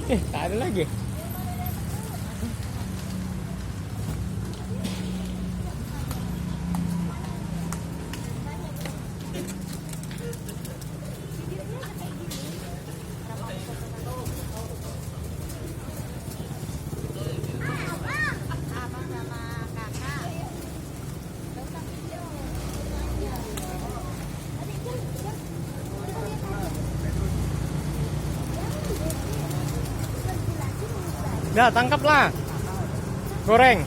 Tak ada lagi. Dah, tangkaplah. Goreng.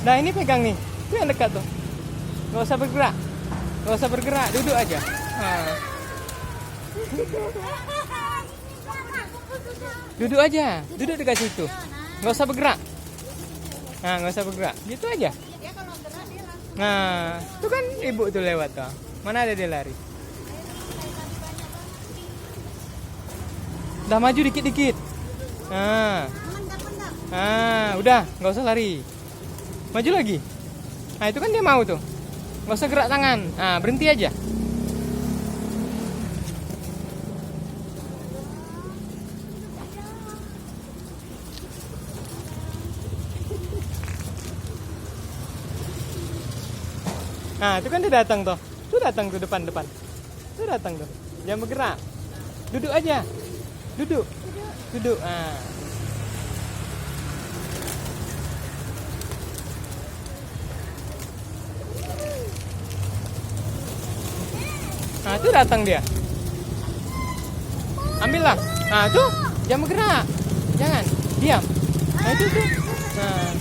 Nah, ini pegang nih. Itu yang dekat tuh. Gak usah bergerak. Gak usah bergerak, duduk aja. Nah. Duduk aja, duduk dekat situ. Nggak usah bergerak. Nah, nggak usah bergerak. Gitu aja. Nah, itu kan ibu tuh lewat tuh. Mana ada dia lari? Udah maju dikit-dikit. Udah, nggak usah lari. Maju lagi. Nah, itu kan dia mau tuh. Nggak usah gerak tangan. Nah, berhenti aja. Nah, itu kan dia datang tuh. Tuh datang tuh depan-depan. Tuh datang tuh. Jangan bergerak. Duduk aja. Duduk. Duduk. Nah, tuh datang dia. Ambillah. Nah, tuh jangan bergerak. Jangan. Diam. Nah, itu tuh. Nah.